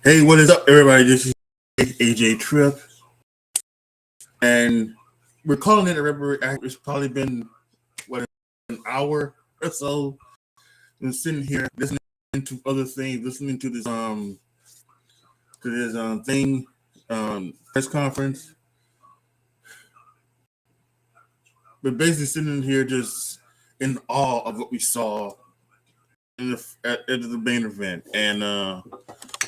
Hey, what is up, everybody? This is AJTRIP, and we're calling it a Ripper. It's probably been an hour or so. And sitting here listening to other things, listening to this thing, press conference. But basically sitting here just in awe of what we saw at the main event, and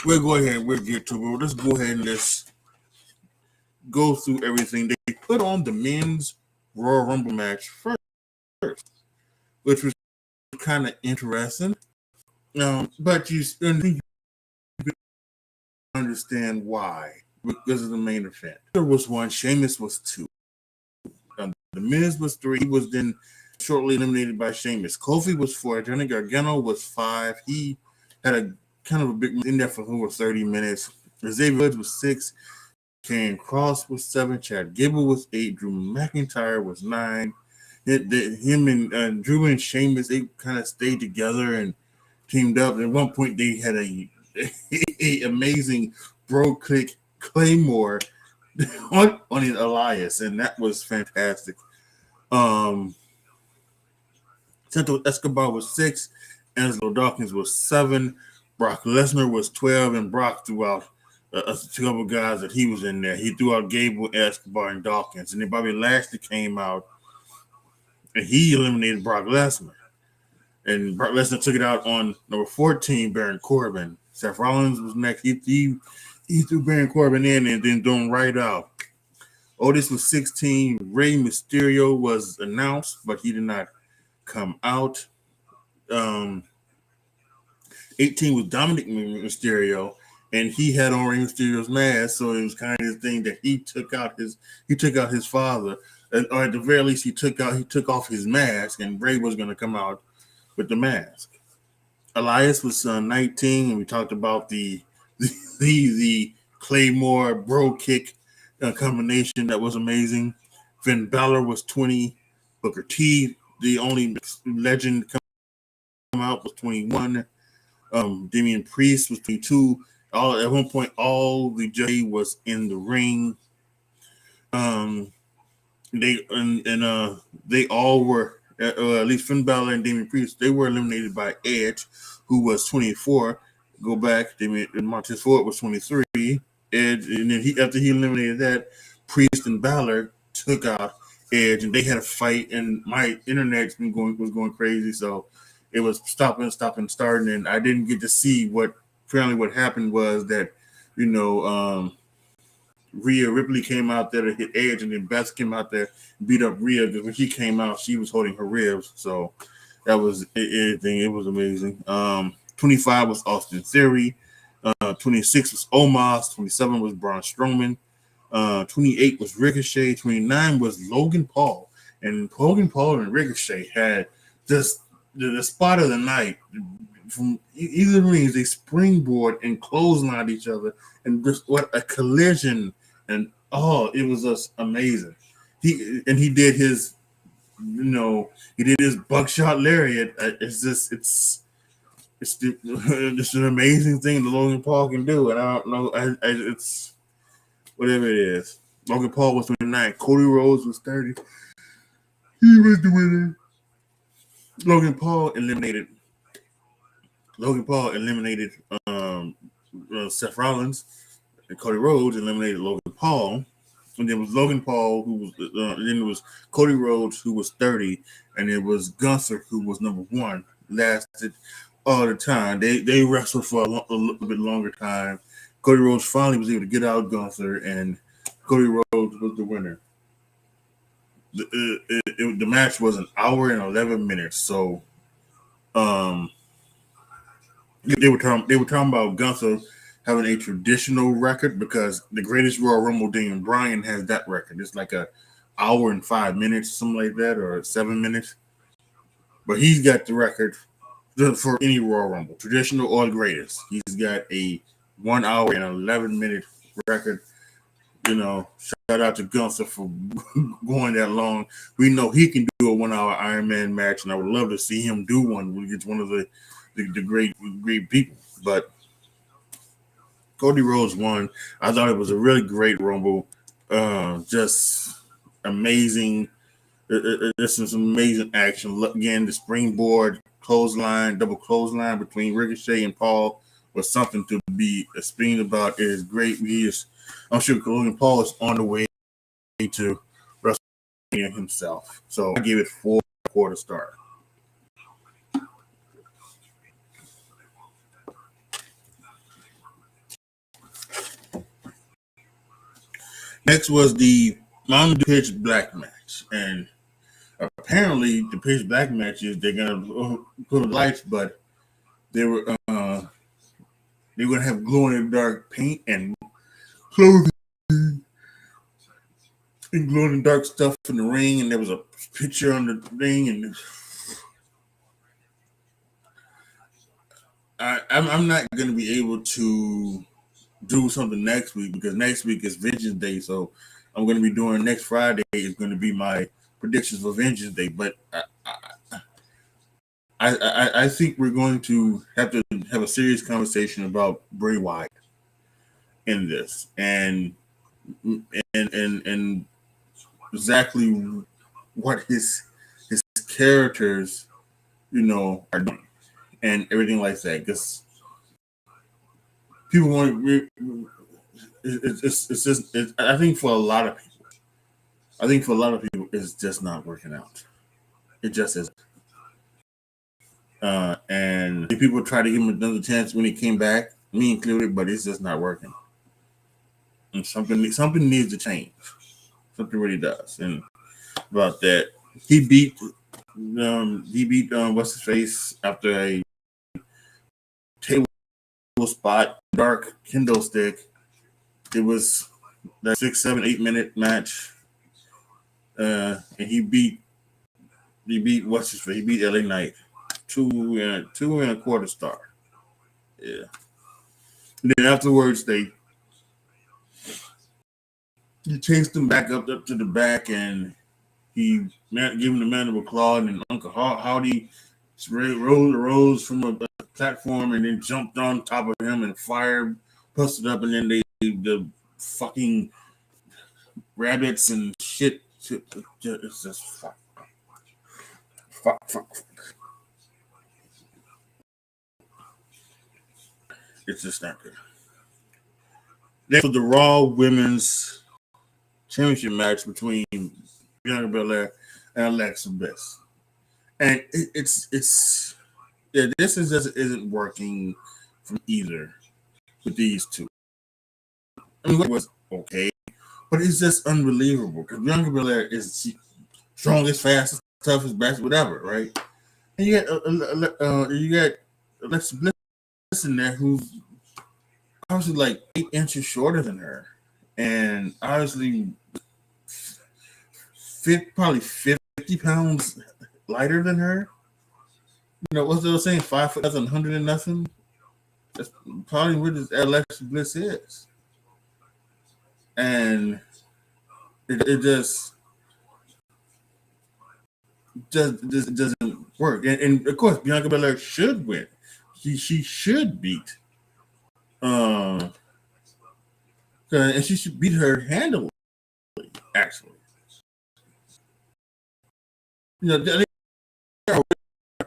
we'll go ahead and we'll get to it. Let's go ahead and just go through everything. They put on the men's Royal Rumble match first, which was kind of interesting. But you understand why, because of the main event. There was one, Sheamus was two. The Miz was three. He was then shortly eliminated by Sheamus. Kofi was four. Johnny Gargano was five. He had a kind of a big in there for over 30 minutes. Xavier Woods was six. Karrion Kross was seven. Chad Gable was eight. Drew McIntyre was nine. Him and Drew and Sheamus, they kind of stayed together and teamed up. At one point, they had a amazing bro click Claymore on Elias, and that was fantastic. Santos Escobar was six. Angelo Dawkins was seven. Brock Lesnar was 12, and Brock threw out a couple guys that he was in there. He threw out Gable, Escobar, and Dawkins, and then Bobby Lashley came out, and he eliminated Brock Lesnar. And Brock Lesnar took it out on number 14, Baron Corbin. Seth Rollins was next. He threw Baron Corbin in and then threw him right out. Otis was 16. Rey Mysterio was announced, but he did not come out. 18 was Dominic Mysterio, and he had on Rey Mysterio's mask, so it was kind of the thing that he took out his father, or at the very least he took off his mask, and Rey was going to come out with the mask. Elias was 19, and we talked about the Claymore bro kick combination that was amazing. Finn Balor was 20. Booker T, the only legend come out, was 21. Damian Priest was 22. At one point, all the J was in the ring. They all were. At least Finn Balor and Damian Priest, they were eliminated by Edge, who was 24. Go back, Montez Ford was 23. Edge, and then after he eliminated that, Priest and Balor took out Edge, and they had a fight. And my internet's was going crazy, so it was stopping, starting, and I didn't get to see what happened was that, Rhea Ripley came out there to hit Edge, and then Beth came out there and beat up Rhea, because when she came out, she was holding her ribs. So that was everything. It was amazing. 25 was Austin Theory. 26 was Omos. 27 was Braun Strowman. 28 was Ricochet. 29 was Logan Paul. And Logan Paul and Ricochet had just the spot of the night. From either rings, they springboard and clothesline each other, and just what a collision! And it was just amazing. He did his, buckshot lariat. It's an amazing thing that Logan Paul can do, and I don't know, it's whatever it is. Logan Paul was 29. Cody Rhodes was 30. He was the winner. Logan Paul eliminated Seth Rollins, and Cody Rhodes eliminated Logan Paul. And then it was Logan Paul who was, then it was Cody Rhodes who was 30, and it was Gunther who was number one. Lasted all the time. They wrestled for a little bit longer time. Cody Rhodes finally was able to get out Gunther, and Cody Rhodes was the winner. The match was an hour and 11 minutes. So, they were talking about Gunther having a traditional record, because the greatest Royal Rumble, Daniel Bryan, has that record. It's like an hour and 5 minutes, something like that, or 7 minutes. But he's got the record for any Royal Rumble, traditional or the greatest. He's got a 1 hour and 11 minute record. Shout out to Gunther for going that long. We know he can do a 1 hour Iron Man match, and I would love to see him do one against one of the great people. But Cody Rhodes won. I thought it was a really great Rumble. Just amazing. This was some amazing action. Again, the springboard clothesline, double clothesline between Ricochet and Paul was something to be esteemed about. It is great. I'm sure Logan Paul is on the way to WrestleMania himself. So I gave it 4.25 stars. Next was the Mountain Dew Pitch Black match, and apparently the Pitch Black matches they're gonna put lights, but they were they're gonna have glow in the dark paint and clothing and glow in the dark stuff in the ring, and there was a picture on the ring, and I'm not gonna be able to do something next week because next week is Vengeance Day, so I'm going to be doing next Friday is going to be my predictions for Vengeance Day. But I think we're going to have a serious conversation about Bray Wyatt in this and exactly what his characters, are doing and everything like that. Because people want it's just I think for a lot of people, it's just not working out. It just isn't. And people try to give him another chance when he came back, me included, but it's just not working. And something needs to change. Something really does. And about that, he beat what's his face after a table spot, dark kendo stick. It was that 6, 7, 8 minute match. And he beat what's his face? He beat LA Knight 2.25 star. Yeah. And then afterwards he chased him back up to the back, and he gave him the mandible claw, and then Uncle Howdy rose from a platform and then jumped on top of him and fired, busted up, and then the fucking rabbits and shit. It's just fuck. It's just not good. Next was the Raw Women's Championship match between Bianca Belair and Alexa Bliss, and this isn't working from either with these two. I mean, it was okay, but it's just unbelievable because Bianca Belair is strongest, fastest, toughest, best, whatever, right? And you got Alexa Bliss in there who's obviously like 8 inches shorter than her, and obviously probably 50 pounds lighter than her. What's they saying? 5 foot, 100 and nothing. That's probably what Alexa Bliss is, and it just doesn't work. And of course, Bianca Belair should win. She should beat, and she should beat her handily. Actually,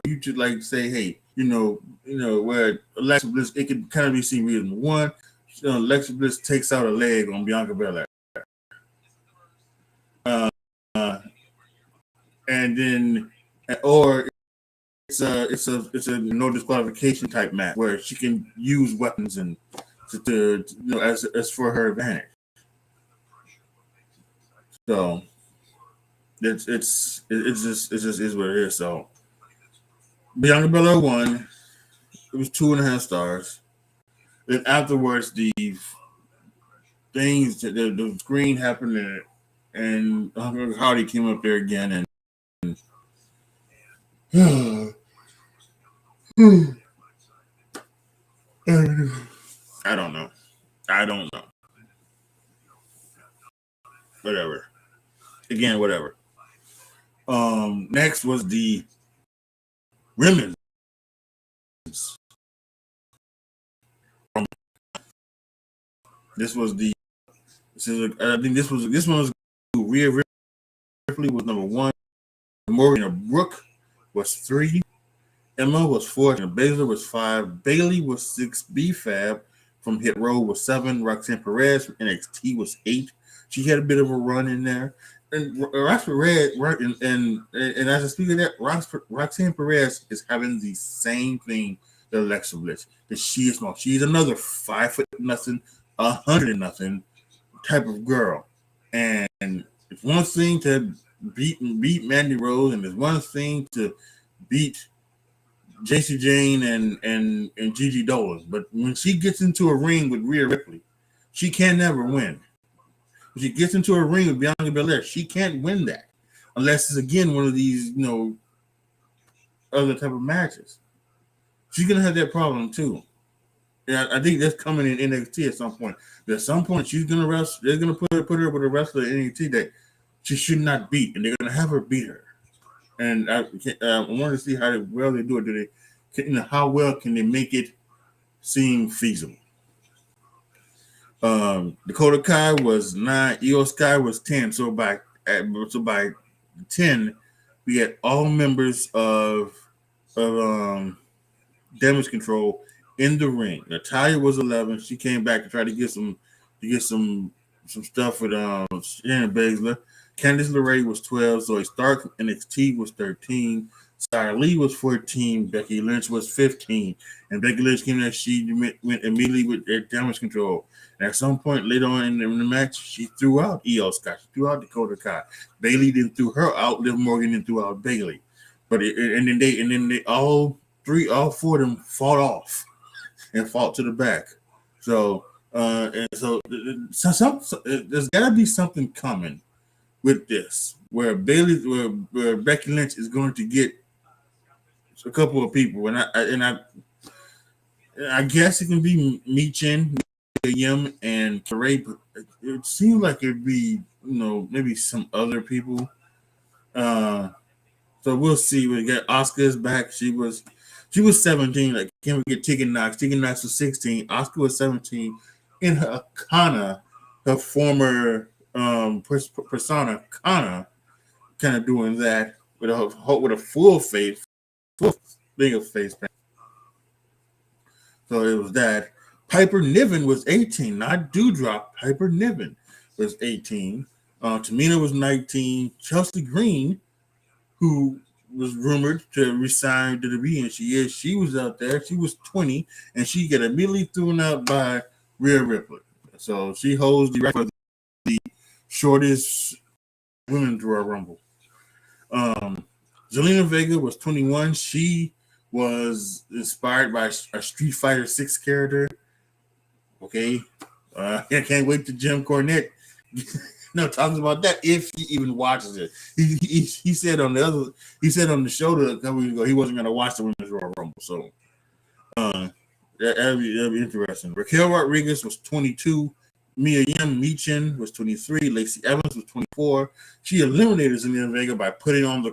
you should like say, hey, where Alexa Bliss, it could kind of be seen reason one. Alexa Bliss takes out a leg on Bianca Belair, and then, or it's a no disqualification type match where she can use weapons and to as for her advantage. So it just is what it is. So Bianca Belair won. It was 2.5 stars. Then afterwards, the things the screen happened, and Hardy came up there again, and I don't know. Whatever. Again, whatever. Next was the women's This was the. I think this one was Rhea Ripley was number 1. Morgan Brooke was 3. Emma was 4. And Baszler was 5. Bailey was 6. B-Fab from Hit Row was 7. Roxanne Perez from NXT was 8. She had a bit of a run in there. And Perez, and as I speak of that, Roxanne Perez is having the same thing that Alexa Bliss. That she is small. She's another 5 foot nothing, 100 nothing type of girl. And it's one thing to beat Mandy Rose, and it's one thing to beat JC Jane and Gigi Dolan. But when she gets into a ring with Rhea Ripley, she can never win. When she gets into a ring with Bianca Belair, she can't win that unless it's again one of these, other type of matches. She's gonna have that problem too. Yeah, I think that's coming in NXT at some point. At some point, she's gonna wrestle. They're gonna put her with a wrestler in NXT that she should not beat, and they're gonna have her beat her. And I want to see how well they do it. Do they, how well can they make it seem feasible? Dakota Kai was 9. Io Sky was 10. So by 10, we had all members of Damage Control in the ring. Natalya was 11. She came back to try to get some stuff with Shannon Baszler. Candice LeRae was 12. Zoe Stark from NXT was 13. Sarah Lee was 14. Becky Lynch was 15. And Becky Lynch came there. She went immediately with Damage Control. And at some point later on in the match, she threw out Io Sky. She threw out Dakota Kai. Bayley then threw her out. Liv Morgan then threw out Bayley. But then they all 4 of them fought off and fought to the back. So there's got to be something coming with this, where Becky Lynch is going to get a couple of people, and I guess it can be Michin, Yim, and Teray, but it seems like it'd be maybe some other people. So we'll see. We got Asuka's back. She was 17. Like, can we get Tegan Knox? Tegan Knox was 16. Asuka was 17. In her Kana, her former persona, Kana, kind of doing that with a full thing of face paint. So it was that. Piper Niven was 18, not Doudrop. Piper Niven was 18. Tamina was 19. Chelsea Green, who was rumored to resign to the WWE, and she is. She was out there. She was 20, and she got immediately thrown out by Rhea Ripley. So she holds the record for the shortest women's Royal Rumble. Zelina Vega was 21. She was inspired by a Street Fighter 6 character. Okay. I can't wait to Jim Cornette talks about that if he even watches it. He said on the show a couple weeks ago he wasn't going to watch the Women's Royal Rumble. So that'd be interesting. Raquel Rodriguez was 22. Mia Yim Michin was 23. Lacey Evans was 24. She eliminated Zelina Vega by putting on the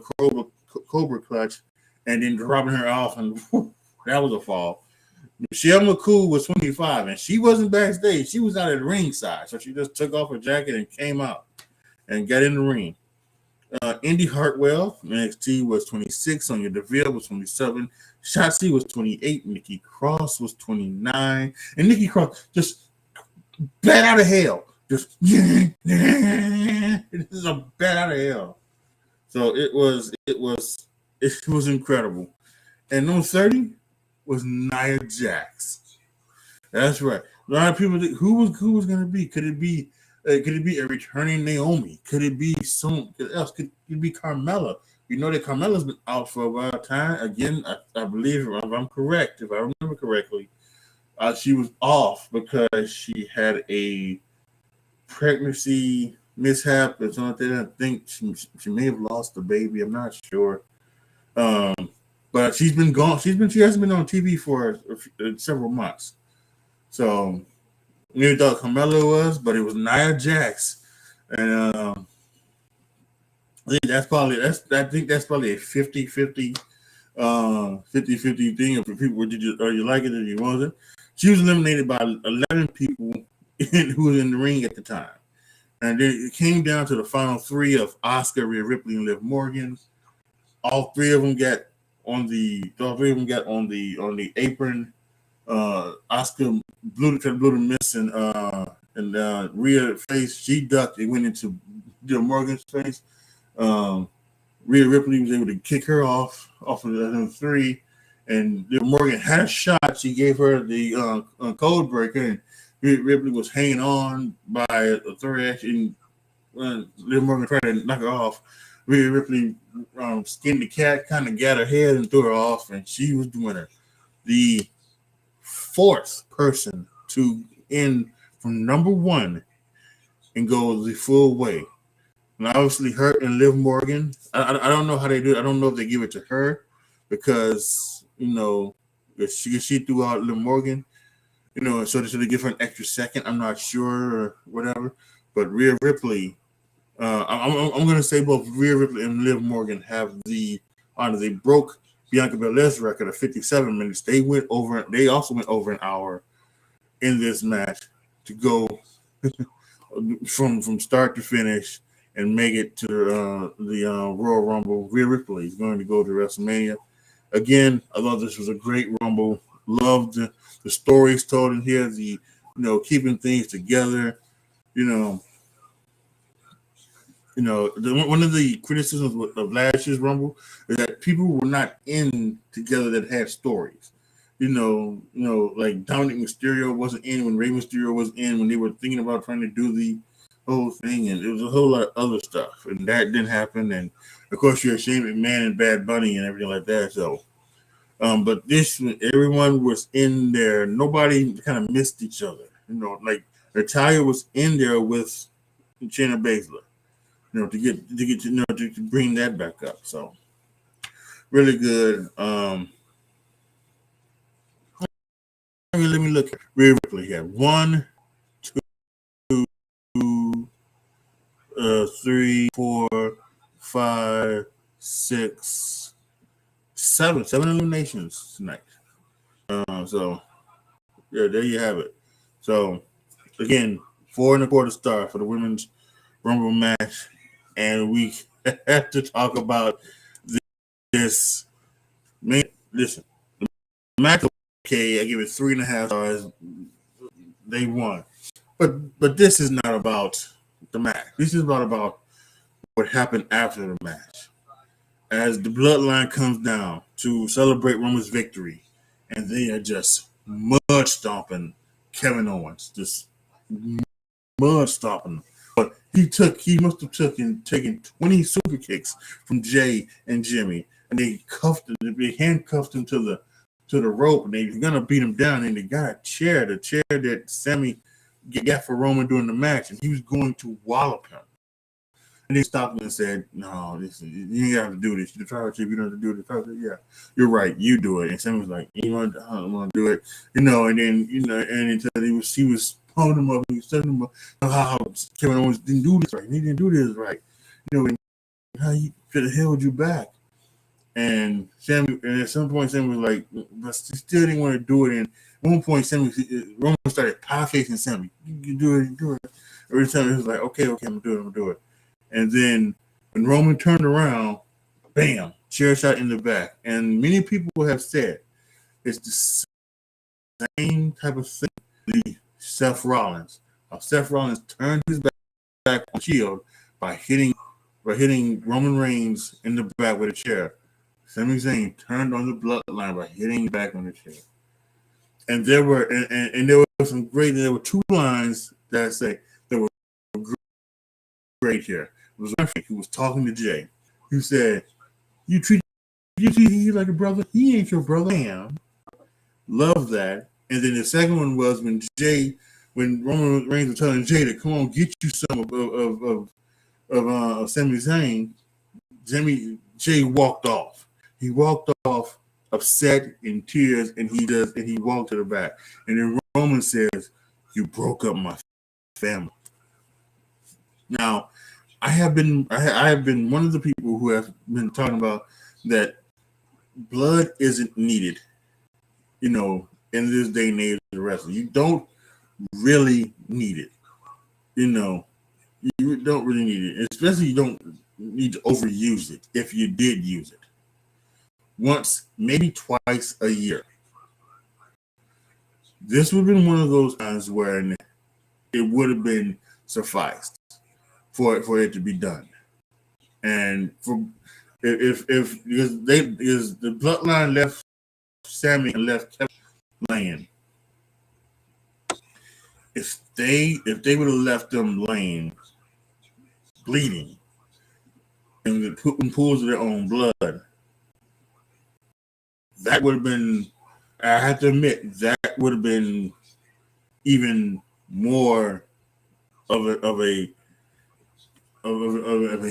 Cobra clutch and then dropping her off, and that was a fall. Michelle McCool was 25, and she wasn't backstage. She was out at the ringside, so she just took off her jacket and came out and got in the ring. Indy Hartwell from NXT was 26. Sonya Deville was 27. Shotzi was 28. Nikki Cross was 29. And Nikki Cross just bat out of hell. Just this is a bat out of hell. So it was incredible. And number 30 was Nia Jax. That's right. A lot of people think, who was going to be? Could it be a returning Naomi? Could it be someone else? Could it be Carmella? You know that Carmella's been out for a while time. Again, I believe, if I'm correct, if I remember correctly, she was off because she had a pregnancy mishap or something. I think she may have lost the baby. I'm not sure. But she's been gone. She hasn't been on TV for several months. So we thought Carmella was, but it was Nia Jax, and I think that's probably a 50-50 thing. For people, are you like it or you wasn't? She was eliminated by 11 people who was in the ring at the time. And then it came down to the final three of Asuka, Rhea Ripley, and Liv Morgan. All three of them got on the apron. Asuka blew the miss, and Rhea face, she ducked. It went into Morgan's face. Rhea Ripley was able to kick her off of the three, and Morgan had a shot. She gave her the code breaker, and Rhea Ripley was hanging on by a thread, and Liv Morgan tried to knock her off. Rhea Ripley skinned the cat, kind of got her head and threw her off, and she was the winner. The fourth person to end from number one and go the full way. And obviously, her and Liv Morgan, I don't know how they do it. I don't know if they give it to her because, if she threw out Liv Morgan, so they should give her an extra second. I'm not sure or whatever. But Rhea Ripley, I'm going to say both Rhea Ripley and Liv Morgan have the honor. They broke Bianca Belair's record of 57 minutes. They also went over an hour in this match to go from start to finish and make it to the Royal Rumble. Rhea Ripley is going to go to WrestleMania. Again, I thought this was a great Rumble. Loved the stories told in here, keeping things together. One of the criticisms of last year's Rumble is that people were not in together that had stories. Like Dominic Mysterio wasn't in when Rey Mysterio was in, when they were thinking about trying to do the whole thing, and it was a whole lot of other stuff, and that didn't happen. And of course, you're Shane McMahon and Bad Bunny and everything like that. So, but this, everyone was in there. Nobody kind of missed each other. Like Natalia was in there with Shayna Baszler. To bring that back up. So really good. Let me look at Rhea Ripley here. 1, 2, 3, 4, 5, 6, 7 eliminations tonight. So yeah, there you have it. So again, 4.25 star for the women's Rumble match. And we have to talk about this. Man, listen, the match, okay, I give it 3.5 stars. They won. But this is not about the match. This is about what happened after the match. As the bloodline comes down to celebrate Roman's victory, and they are just mud stomping Kevin Owens. Just mud stomping him. But he must have taken 20 super kicks from Jay and Jimmy, and they handcuffed him to the rope, and they were gonna beat him down, and they got a chair, the chair that Sammy got for Roman during the match, and he was going to wallop him. And they stopped him and said, "No, you ain't got to do this. The tribal chief, you don't have to do it." Yeah, you're right. You do it. And Sammy was like, I want to do it. And then, and until he was pulling him up, he was telling him how Kevin Owens didn't do this right. He didn't do this right. And how he could have held you back. And at some point, Sammy was like, but he still didn't want to do it. And at one point, Roman started pie facing Sammy. You do it. Every time he was like, okay, I'm gonna do it. And then when Roman turned around, bam, chair shot in the back. And many people have said it's the same type of thing. Seth Rollins. Seth Rollins turned his back on Shield by hitting Roman Reigns in the back with a chair. Sami Zayn turned on the bloodline by hitting back on the chair. And there were there were two lines that say that were great here. It was Referee who was talking to Jay. He said, You treat you like a brother? He ain't your brother. I am. Love that. And then the second one was when Roman Reigns was telling Jay to come on, get you some of Sami Zayn. Jay walked off. He walked off upset in tears, and he walked to the back. And then Roman says, "You broke up my family." Now, I have been one of the people who have been talking about that blood isn't needed, in this day and age of wrestling. You don't really need it. You know, you don't really need it, especially you don't need to overuse it. If you did use it once, maybe twice a year, this would have been one of those times where it would have been sufficed for it to be done. And for if because the bloodline left Sammy and left Kevin laying, if they would have left them laying bleeding and putting pools of their own blood, that would have been, I have to admit, that would have been even more of a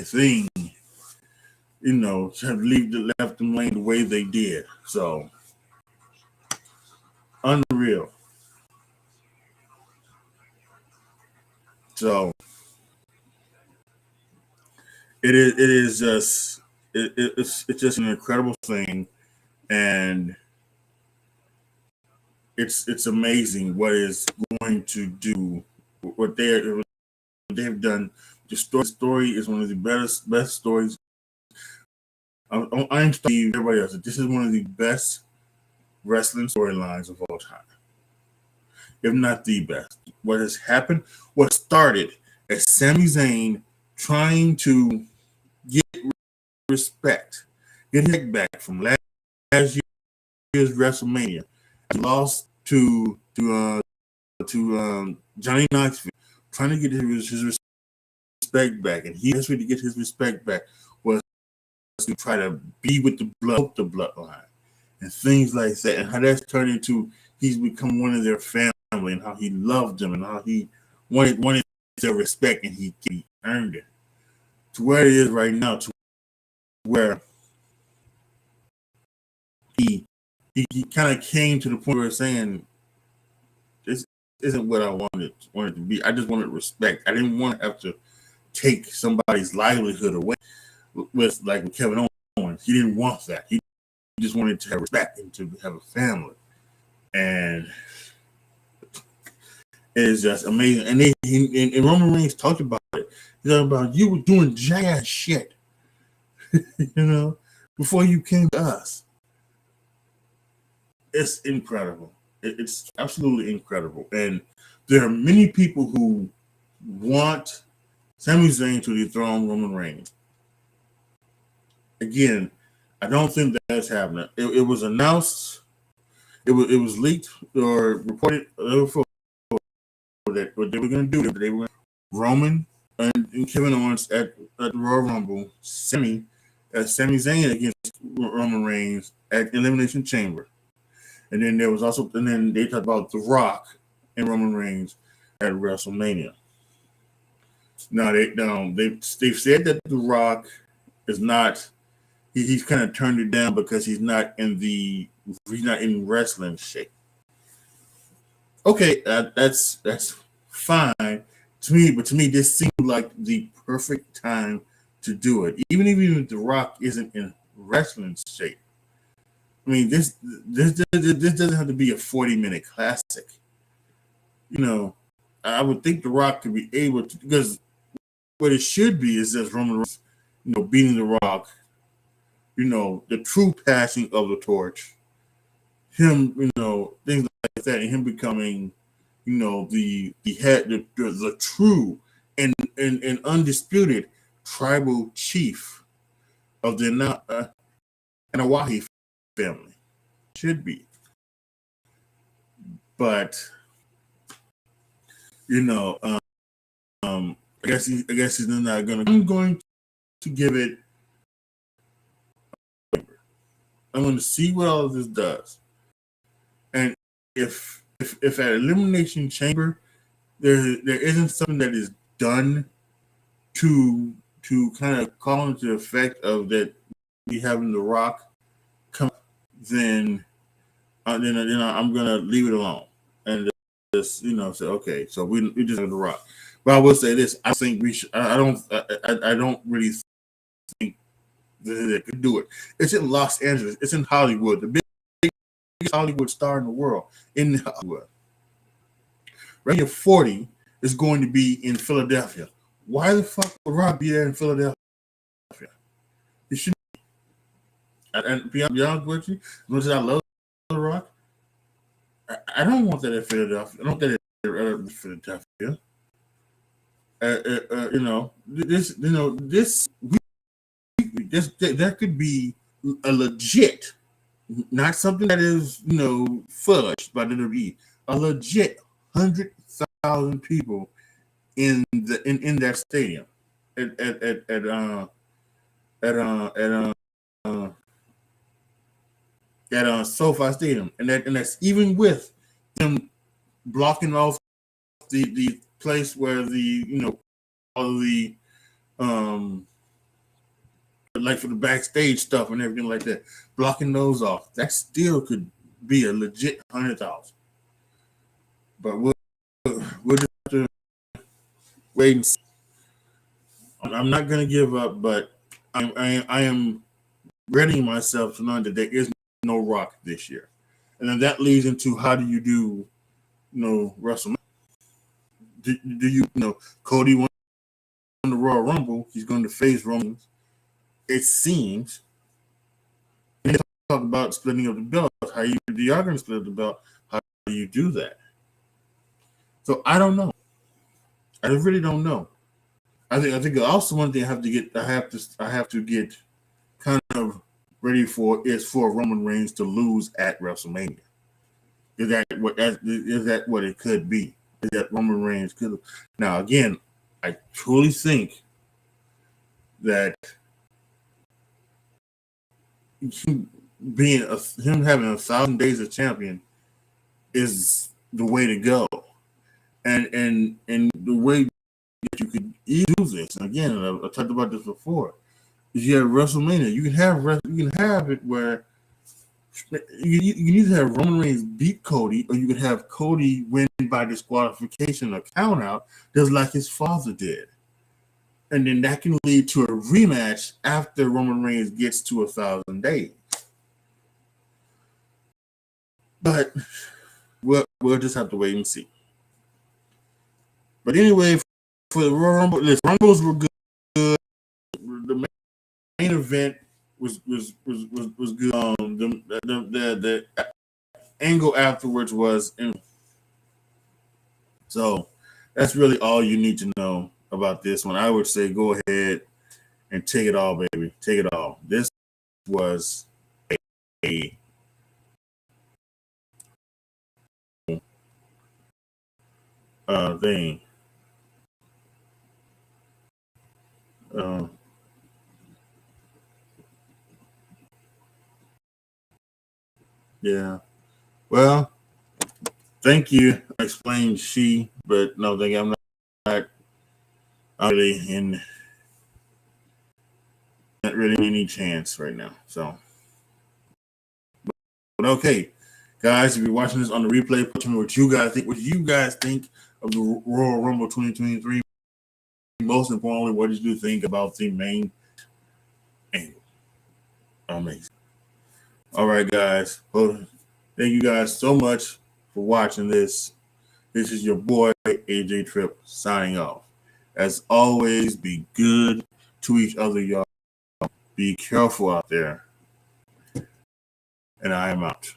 thing, you know, to have left them laying the way they did. So unreal. So it's just an incredible thing, and it's amazing what is going to do, what they've done. The story is one of the best stories. I'm telling everybody else that this is one of the best wrestling storylines of all time, if not the best. What has happened, what started as Sami Zayn trying to get respect, get his back from last year's WrestleMania, he lost to Johnny Knoxville, trying to get his respect back, and he has to get his respect back was to try to be with the bloodline and things like that, and how that's turned into he's become one of their family, and how he loved them, and how he wanted their respect, and he earned it to where it is right now, to where he kind of came to the point where saying, this isn't what I wanted to be. I just wanted respect. I didn't want to have to take somebody's livelihood away with Kevin Owens. He didn't want that. He just wanted to have respect and to have a family. And it is just amazing. And Roman Reigns talked about it. He talked about, you were doing jazz shit, you know, before you came to us. It's incredible. It's absolutely incredible. And there are many people who want Sami Zayn to dethrone Roman Reigns. Again, I don't think that's happening. It was announced, it was leaked or reported that what they were going to do. They were Roman and Kevin Owens at the Royal Rumble, Sami Zayn against Roman Reigns at Elimination Chamber. And then there was also, and then they talked about The Rock and Roman Reigns at WrestleMania. Now they've said that The Rock is not. He's kind of turned it down because he's not in wrestling shape. Okay, that's fine to me, but to me this seemed like the perfect time to do it. Even if The Rock isn't in wrestling shape. I mean, this doesn't have to be a 40-minute classic. You know, I would think The Rock could be able to, because what it should be is just Roman Reigns, you know, beating The Rock, you know, the true passing of the torch, him, you know, things like that, and him becoming, you know, the head, the true and undisputed tribal chief of the Anawahi family. Should be. But you know, I guess he's not gonna. I'm going to give it. I'm going to see what all of this does, and if at Elimination Chamber there isn't something that is done to kind of call into effect of that we having The Rock come, then I'm gonna leave it alone and just, you know, say, okay, so we just have The Rock. But I will say this: I think we should. I don't really think that they could do it. It's in Los Angeles. It's in Hollywood, the biggest Hollywood star in the world, in Hollywood. WrestleMania 40 is going to be in Philadelphia. Why the fuck would Rock be there in Philadelphia? It shouldn't. And be honest with you, as much as I love The Rock, I don't want that in Philadelphia. I don't want that in Philadelphia. That could be a legit, not something that is fudged by the WWE, a legit 100,000 people in that stadium at SoFi Stadium, and that's even with them blocking off the place where all the like for the backstage stuff and everything like that, blocking those off. That still could be a legit 100,000. But we'll just have to wait and see. I'm not going to give up, but I am readying myself to learn that there is no Rock this year, and then that leads into how do you do WrestleMania? Do you Cody won the Royal Rumble? He's going to face Roman. It seems. And they talk about splitting up the belt. How you are going to split up the belt? How do you do that? So I don't know. I really don't know. I think also one thing I have to get kind of ready for is for Roman Reigns to lose at WrestleMania. Is that what it could be? Is that Roman Reigns could? Now again, I truly think that him having 1,000 days as champion is the way to go, and the way that you could do this. And again, I talked about this before. Is you have WrestleMania, you can have it where you can either have Roman Reigns beat Cody, or you can have Cody win by disqualification or count out, just like his father did. And then that can lead to a rematch after Roman Reigns gets to 1,000 days. But we'll just have to wait and see. But anyway, for the Royal Rumble, the Rumbles were good. The main event was good. The angle afterwards was, so that's really all you need to know about this one. I would say go ahead and take it all, baby. Take it all. This was a thing. Yeah. Well, thank you. Explained she, but no, thank you. I'm not really not really any chance right now. So, but okay, guys, if you're watching this on the replay, put me what you guys think. What you guys think of the Royal Rumble 2023? Most importantly, what did you think about the main angle? Amazing. All right, guys. Well, thank you guys so much for watching this. This is your boy, AJTRIP, signing off. As always, be good to each other, y'all. Be careful out there. And I am out.